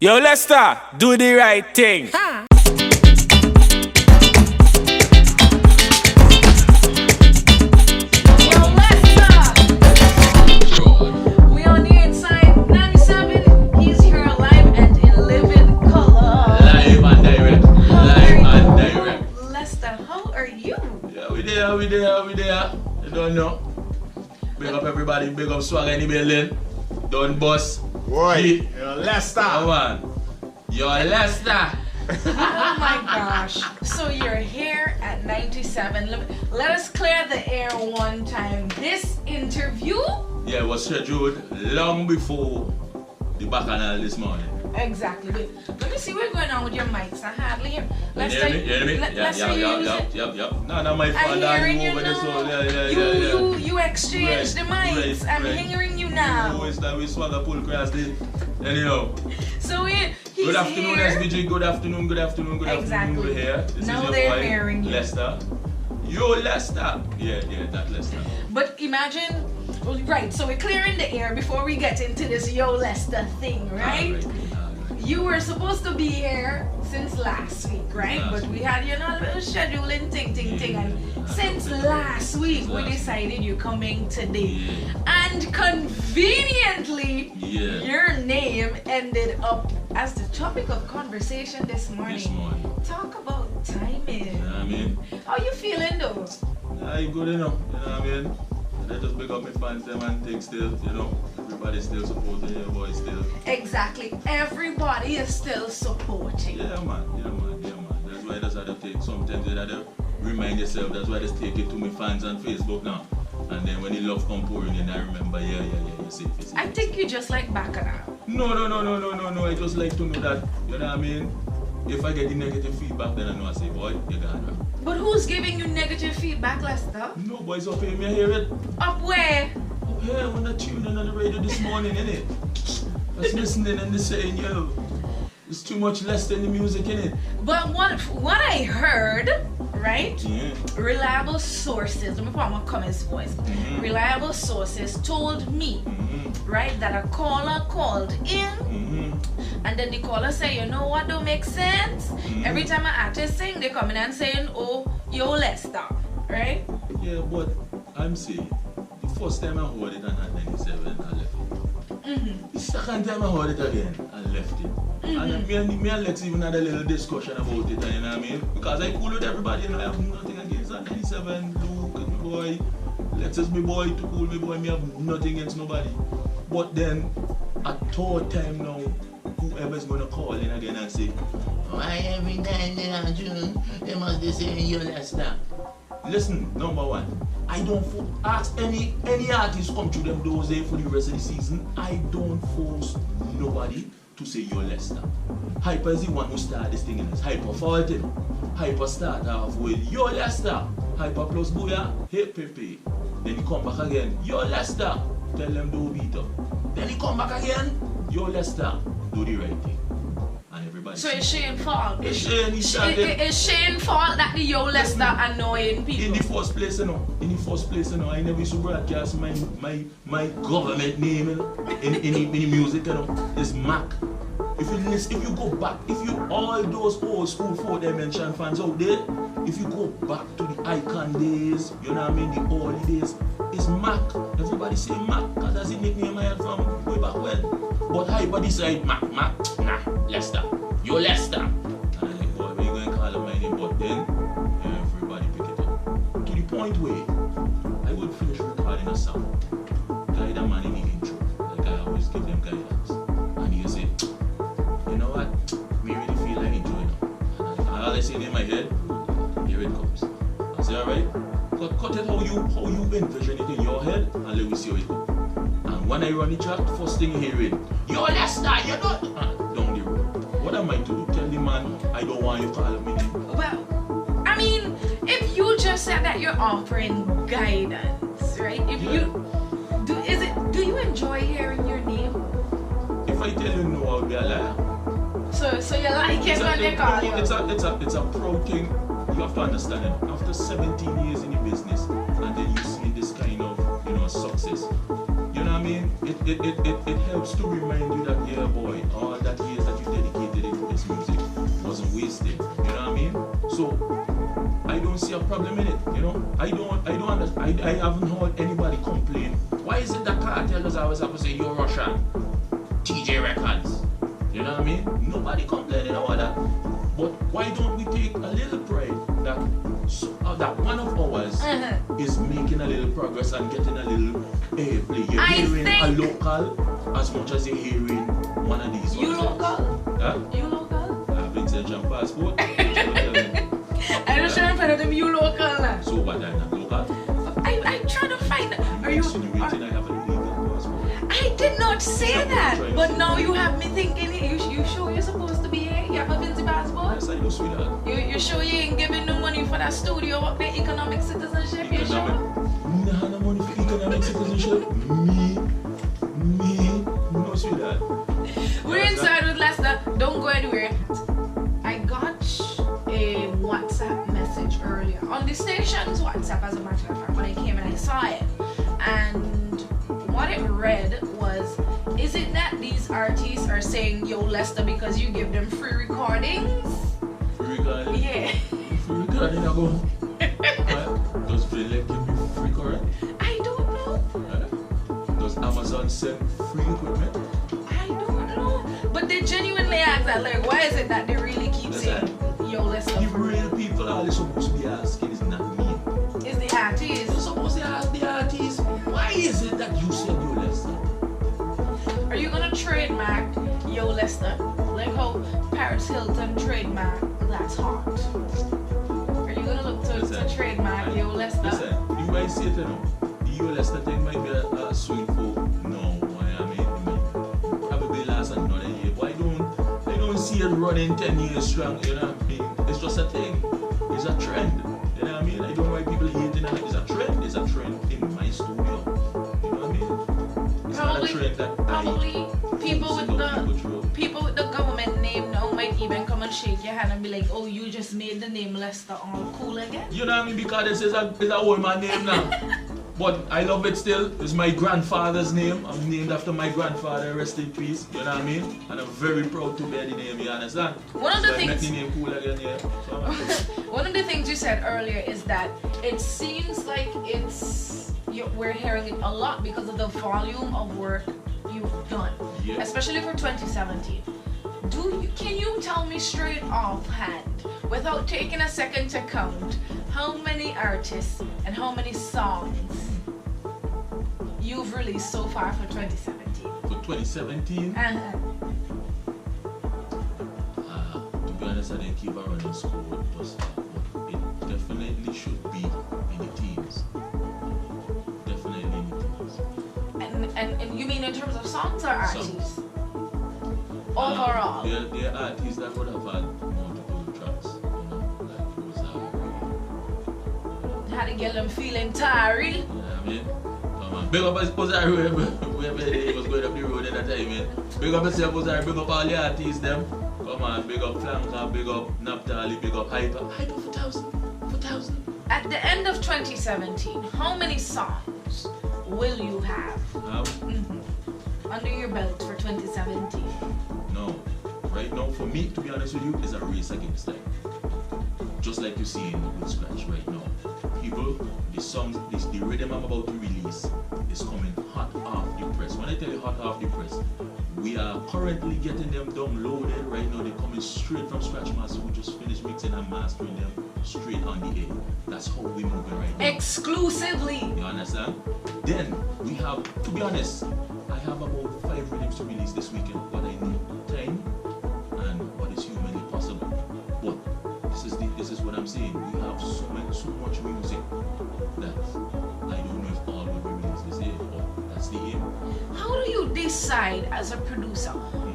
Yo, Lester, do the right thing. Ha. Yo, Lester. We on the inside 97. He's here live and in living color. Live and direct. Live and direct. Lester, how are you? Yeah, we there. You don't know. Big up everybody, big up Swag in the building. Don't bust. Boy, you're Lester. Come on. You're Lester. Oh my gosh. So you're here at 97. Let us clear the air one time. This interview? Yeah, it was scheduled long before the bacchanal this morning. Exactly. Wait, let me see what's going on with your mics. I hardly hear. You hear me? You hear me? Yep. No, my phone I'm hearing you over there, so now. yeah. You exchanged the mics. I'm hearing you now. Who is that? We swag a pull across the. Anyhow. So he's Good afternoon, here. SBG. Good afternoon. Exactly. We're here. This Now is your they're boy, hearing you. Lester. Yo, Lester. Yeah, that Lester. But imagine, right, so we're clearing the air before we get into this Yo Lester thing, right? Alright. You were supposed to be here since last week, right? But we had, a little scheduling thing. And since last week, we decided you're coming today. And conveniently, your name ended up as the topic of conversation this morning. Talk about timing. You know what I mean? How you feeling though? You good enough, you know what I mean? They just pick up my fans them and things still, everybody's still supporting your boy still. Exactly. Everybody is still supporting. Yeah man. That's why that's how to take. Sometimes you have to remind yourself, that's why I just take it to my fans on Facebook now. And then when the love come pouring in, I remember, you see. I think you just like Bacchanal. No. I just like to know that, you know what I mean? If I get the negative feedback, then I know I say, boy, you got it. But who's giving you negative feedback, Lester? No boys up here, me I hear it. Up where? Up here when I tuned in on the radio this morning, innit? I was listening and they saying, yo, it's too much less than the music, innit? But what I heard, right? Yeah. Reliable sources, let me put my comments voice. Mm-hmm. Reliable sources told me, right, that a caller called in. And then the caller say, you know what don't make sense? Every time an artist sing, they come in and saying, oh, yo Lester, right? Yeah, but I'm saying, the first time I heard it on 97, I left it. The second time I heard it again, I left it. And me and Lex even had a little discussion about it, you know what I mean? Because I cool with everybody, I have nothing against that 97, Luke, my boy, Lex is my boy, to cool my boy, me have nothing against nobody. But then, at third time now, whoever's gonna call in again and say, why every time they are June, they must be saying you Lester. Listen, number one, I don't ask any artist come to them those days for the rest of the season. I don't force nobody to say you're Lester. Hyper is the one who started this thing in this. Hyper faulted. Hyper start off with you're Lester. Hyper plus booyah, hey Pepe. Then he come back again, you're Lester. Tell them don't beat up. Then he come back again, you're Lester. Do the right thing. And everybody. So it's Shane's fault. It's Shane, he started. It's Shane's fault that the Yo Lester annoying people. In the first place, I never used to broadcast my government name in the music, It's Mac. If you go back, all those old school 4-dimension fans out there, if you go back to the Icon days, you know what I mean, the early days, it's Mac. Everybody say Mac, because that's the nickname I had from way back when. But Hyper decide Mac, nah, Lester. You're Lester. And I'm like, boy, we going to call him my name, but then everybody pick it up. To the point where I would finish recording a song, guide a man in the intro, like I always give them guidance. And he'll say, you know what, we really feel like enjoying it. And all I say in my head, here it comes. I say, alright, cut it how you envision it in your head, and let me see how it goes. And when I run the track, first thing you hear it, yo Lester, you know, down the road. What am I to do? Tell the man I don't want you to call me name. Well, I mean, if you just said that you're offering guidance, right? Do you enjoy hearing your name? If I tell you no, I'll be a liar. So you like it when they call you? It's a proud thing. You have to understand it. After 17 years in the business, and then you see this kind of success. You know what I mean? It helps to remind you that, yeah boy, all that years that you did problem in it, you know. I don't understand. I haven't heard anybody complain. Why is it that cartel does always have to say you're Russian? TJ Records. You know what I mean? Nobody complaining about that. But why don't we take a little pride that that one of ours is making a little progress and getting a little airplay? You're hearing a local as much as you're hearing one of these. You local? Huh? You local? I have extension passport. I just trying to find out if you local now. So what, I'm not local? I'm trying to find out. Are you? Insinuating I have a legal passport? I did not say that. But now you have me thinking. You sure you're supposed to be here? You have a Vinci passport? Yes, I do, sweetheart. You sure you ain't giving no money for that studio up there, economic citizenship? You sure? Nah, no money for economic citizenship. Me, no, sweetheart. We're inside with Lester. Don't go anywhere. I got a WhatsApp message earlier on the station's WhatsApp, as a matter of fact, when I came and I saw it. And what it read was, is it that these artists are saying, yo, Lester, because you give them free recordings? Free recording? Yeah. Free recording, I go. Does Finland give me free recording? I don't know. Does Amazon send free equipment? I don't know. But they genuinely ask that, like, why is it that they really keep saying, yo, Lester? The real people are supposed to be asking, is not me. It's the artists. You're supposed to ask the artists, why is it that you said yo Lester? Are you gonna trademark yo Lester? Like how Paris Hilton trademark that's hot. Are you gonna look to trademark yo Lester? Listen, you guys say it, you know, the yo Lester thing might be a sweet for no, I mean, it might probably last another year, but I don't see it running 10 years strong, you know what I mean? It's just a thing, it's a trend, you know what I mean? I don't know why people hating on it. It's a trend in my studio, you know what I mean? It's not a trend that probably people with the government name now might even come and shake your hand and be like, oh, you just made the name Lester all cool again. You know what I mean? Because this is a old man name now. But I love it still. It's my grandfather's name. I'm named after my grandfather, rest in peace. You know what I mean? And I'm very proud to bear the name, you understand? One of the things, make the name cool again, yeah. So one of the things you said earlier is that it seems like we're hearing it a lot because of the volume of work you've done, yeah. Especially for 2017. Can you tell me straight offhand, without taking a second to count, how many artists and how many songs you've released so far for 2017? For 2017? To be honest, I didn't keep a running score thus far, but it definitely should be in the teens. Definitely in the teens. And you mean in terms of songs or artists? Overall? There are artists that would have had multiple tracks, you know, like Rosario. How to get them feeling tired? You know what I mean? Come on. Big up Rosario, wherever he was going up the road at that time, man. Big up yourself, Rosario, big up all the artists, them. Come on, big up Flanker, big up Naphtali, big up Hyper. Hyper for 1,000. At the end of 2017, how many songs will you have under your belt for 2017? No. Right now, for me, to be honest with you, it's a race against time. Just like you see in with Scratch right now. People, the songs, the rhythm I'm about to release is coming hot off the press. When I tell you hot off the press, we are currently getting them downloaded right now. They're coming straight from Scratch Master. We just finished mixing and mastering them straight on the air. That's how we're moving right now. Exclusively. You understand? Then we have, to be honest, I have about 5 rhythms to release this weekend. What I need time and what is humanly possible. But this is what I'm saying. We have so much music that I don't know if all will be released this year, but that's the aim. How do you decide as a producer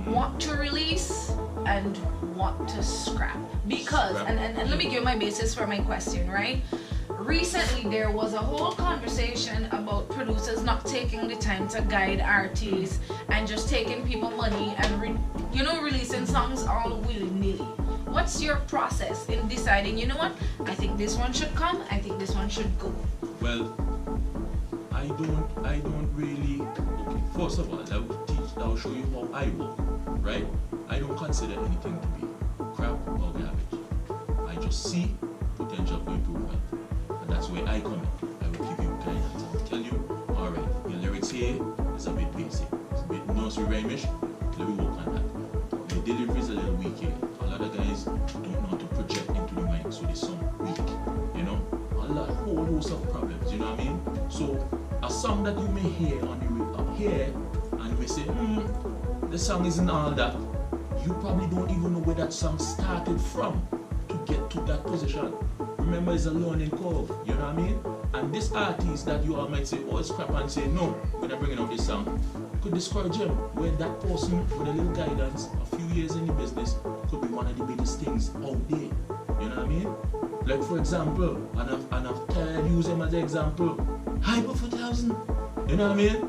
what to release and what to scrap? Because, and let me give my basis for my question, right? Recently, there was a whole conversation about producers not taking the time to guide artists and just taking people money and releasing songs all willy-nilly. What's your process in deciding, you know what, I think this one should come, I think this one should go? Well, I don't really, okay, first of all, I'll show you how I work, right? I don't consider anything to be crap or garbage. I just see potential for improvement. And that's where I come in. I will give you guidance. I will tell you, alright, your lyrics here is a bit basic. It's a bit nursery rhymish. Let me work on that. The delivery is a little weak here. A lot of guys don't know how to project into the mic, so they sound weak. You know? A whole host of problems, you know what I mean? So a song that you may hear on the here and you may say, the song isn't all that. You probably don't even know where that song started from to get to that position. Remember, it's a learning curve, you know what I mean? And this artist that you all might say, oh, it's crap, and say, no, we're not bringing out this song, could discourage him. Where that person with a little guidance, a few years in the business, could be one of the biggest things out there, you know what I mean? Like for example, and I've tried use him as an example, Hyper 4000, you know what I mean?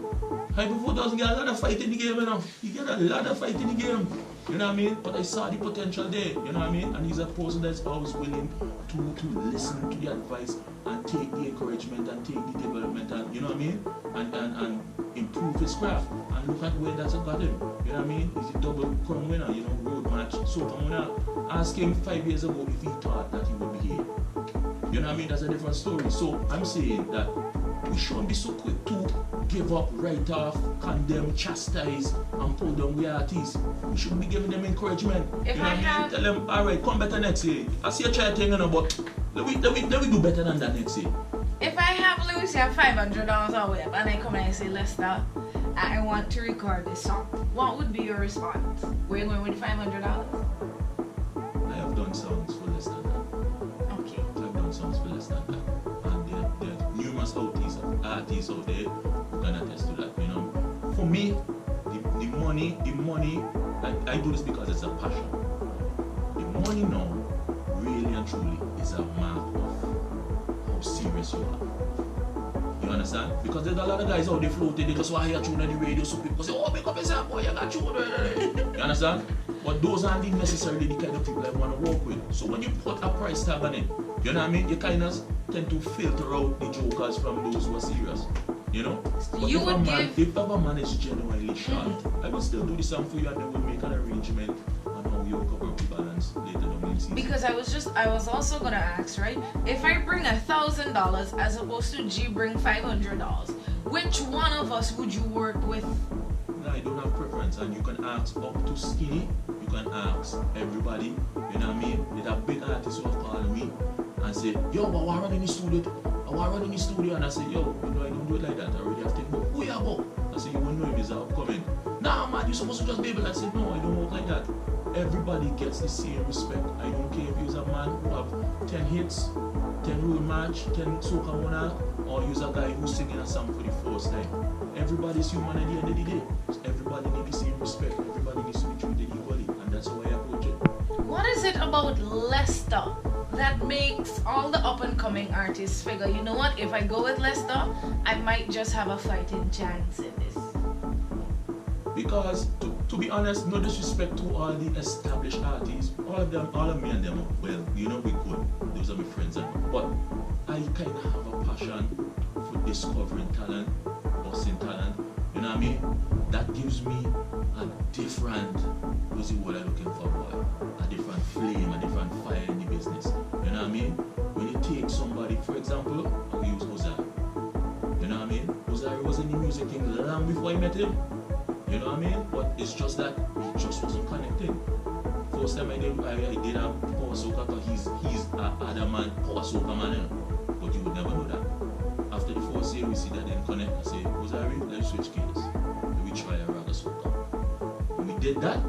Hyper 4000 get a lot of fight in the game, you know? He get a lot of fight in the game, you know what I mean? But I saw the potential there, you know what I mean? And he's a person that's always willing to listen to the advice and take the encouragement and take the development and, you know what I mean? And improve his craft. And look at where that's got him, you know what I mean? He's a double crown winner, you know, road match. So come on, ask him 5 years ago if he thought that he would be here. You know what I mean? That's a different story. So I'm saying that we shouldn't be so quick to give up, write off, condemn, chastise, and pull down the artists. We shouldn't be giving them encouragement. If you know I have... Tell them, alright, come better next year. I see a try thing, you know, but let me do better than that next year. If I have, let me say, $500 away and I come and I say, Lester, I want to record this song, what would be your response? Were you going with $500? I have done songs for less than that. Okay. I've done songs for less than that. And there are numerous artists out there who can attest to that, you know. For me, the money, I do this because it's a passion. The money now, really and truly, is a mark of how serious you are. You understand? Because there's a lot of guys out there floating, they just want to hear a tune on the radio, so people say, oh, make up yourself, boy, you got tune. You understand? But those aren't necessarily the kind of people I want to work with. So when you put a price tag on it, you know what I mean? You kind of tend to filter out the jokers from those who are serious. You know? But you would give... If a man is genuinely sharp, I will still do the song for you and then we'll make an arrangement on how you cover up the balance later down in the season. Because I was also gonna ask, right? If I bring $1,000 as opposed to G bring $500, which one of us would you work with? No, I don't have preference, and you can ask up to Skinny, you can ask everybody, you know what I mean? There's a big artist who have called me and say, yo, but I run in the studio. And I say, yo, you know, I don't do it like that. I already have to go, who you about? I say, you won't know if he's upcoming. Nah, man, you're supposed to just be able to. I say, no, I don't work like that. Everybody gets the same respect. I don't care if you're a man who have 10 hits, 10 road match, 10 soca monarch, or you're a guy who's singing a song for the first time. Everybody's human at the end of the day. Everybody needs the same respect. Everybody needs to be treated equally. And that's how I approach it. What is it about Lester that makes all the up-and-coming artists figure, you know what, if I go with Lester, I might just have a fighting chance in this? Because, to be honest, no disrespect to all the established artists, all of me and them, well, you know, we good, those are my friends, but I kind of have a passion for discovering talent, busting talent, you know what I mean? That gives me a different, what's the word I'm looking for, boy? A different flame, a different fire in the business. You know what I mean? When you take somebody, for example, I'll use Ozari. You know what I mean? Ozari was in the music thing long before I met him. You know what I mean? But it's just that he just wasn't connecting. First time I did a power soca because he's a adamant power soca man, you know? But you would never know that. After the first year we see that then connect and say, Ozari, let's switch gears. We try a raga soca. When we did that,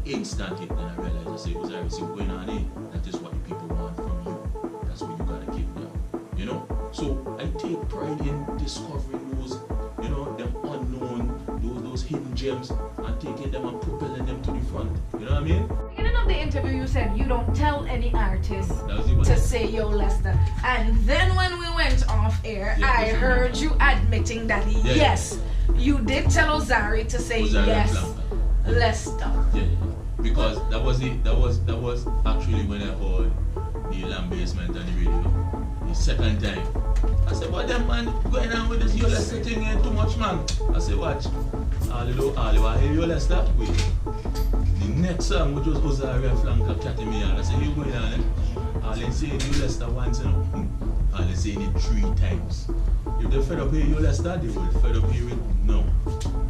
instant hit, then I realized, I say, Ozari, see what's going on here? That is what the people want from you. That's what you gotta keep them. You know? So I take pride in discovering those, you know, them unknown, those hidden gems, and taking them and propelling them to the front. You know what I mean? Beginning of the interview, you said you don't tell any artist to say yo Lester, and then when we went off air, I heard you admitting that yes, you did tell Ozari to say Ozari yes, Lester. Yeah, because that was actually when I heard the lamb basement on the radio. The second time, I said, "What them man going on with this yo Lester thing ain't too much, man." I said, "Watch, all you hear yo Lester, wait." The next song, which was Ozaria Flanka Catamia, I said, you going on it? Let's say you Lester once, you know. Let's say it 3 times. If they fed up here, you Lester, they will fed up here with no.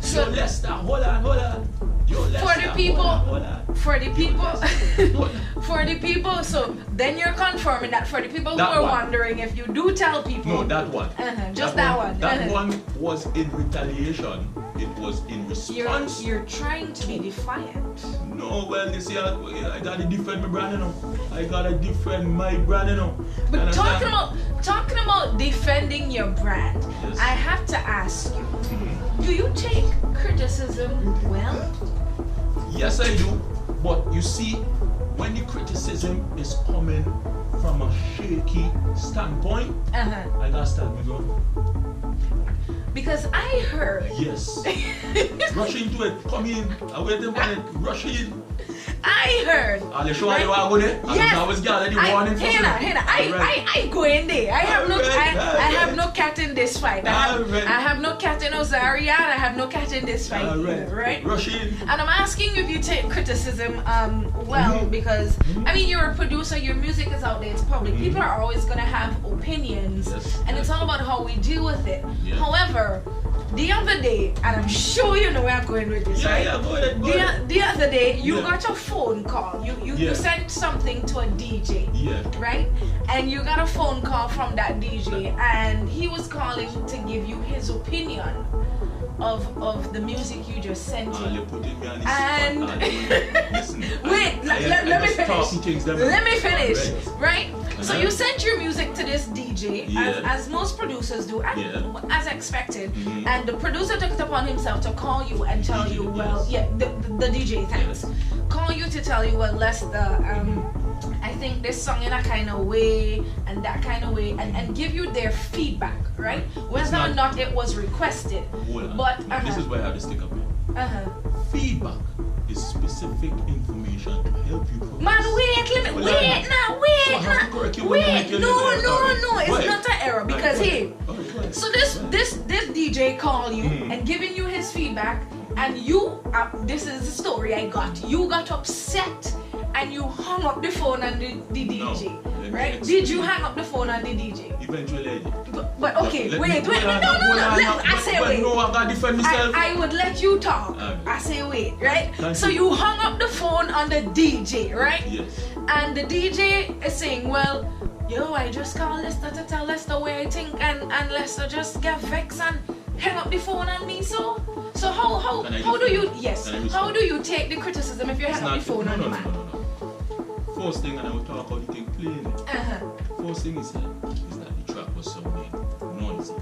So yo, Lester, hold on. Yo, Lester, for the people, hold on. for the people, Hold on. for the people, so then you're confirming that for the people who That are one. wondering if you do tell people. No, that one. Just that one. That one was in retaliation. It was in response. You're trying to be defiant. No, well, you see, I gotta defend my brand, you know. I gotta defend my brand, you know. But Understand? talking about defending your brand, Yes. I have to ask you, do you take criticism well? Yes, I do. But you see, when the criticism is coming from a shaky standpoint, I gotta start my gun. Because I heard. Yes. Rush into it. Come in. I wait for it. Rush in. I heard. I'll show you what I'm going to do. Yes. I was getting the warning for I go in there. I have no Alright, I have no cat in this fight. Alright. I have no cat in Ozaria. I have no cat in this fight. Either, right? Rush in. And I'm asking you if you take criticism well, because I mean you're a producer, your music is out there, it's public. People are always gonna have opinions, Yes. and it's all about how we deal with it. Yeah. However, the other day, and I'm sure you know where I'm going with this, right? Yeah, go ahead. The other day, you Yeah. got a phone call. You Yeah. sent something to a DJ, Yeah. right? And you got a phone call from that DJ, and he was calling to give you his opinion of the music you just sent him. You put me on the And spot. Listen. wait, let me finish. Let me finish, right? So you sent your music to this DJ, Yeah. as most producers do, and Yeah. as expected. Mhm. And the producer took it upon himself to call you and tell DJ, you, well, yes. the DJ, thanks. Call you to tell you, well, Lester, I think this song in a kind of way and that kind of way, and give you their feedback, right? Whether or not it was requested. Hold on. But This is why I have to stick up here. uh-huh. Feedback is specific information to help you progress. Man, wait, So I have to correct you when I make wait. your No, little error. no, it's Why? not an error because Why? hey, Alright, go ahead. so this DJ call you Mm. and giving you his feedback, and you this is the story I got. You got upset and you hung up the phone on the DJ, No, let me right? explain. Did you hang up the phone on the DJ? Eventually I did. But okay, Let wait, me- no, hold on, I say but wait. no, I gotta defend myself. I would let you talk. Okay. I say wait, right? Thank So you. you hung up the phone on the DJ, right? Yes. And the DJ is saying, well, yo, I just called Lester to tell Lester where I think, and Lester just get vexed and hang up the phone on me. So how Can I do respond? you yes? Can I How respond? do you take the criticism if you hang up the phone on the man? No. First thing, and I will talk about the thing plainly. Uh-huh. First thing is that the track was sounding noisy.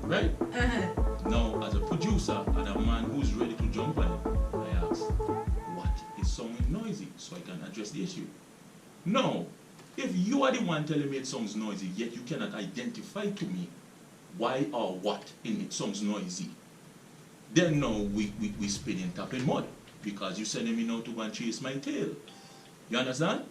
Right? Uh-huh. Now, as a producer and a man who's ready to jump on it, I ask, what is sounding noisy so I can address the issue? Now, if you are the one telling me it sounds noisy, yet you cannot identify to me why or what in it sounds noisy, then now we spinning tap in mud because you're sending me now to go and chase my tail. You understand?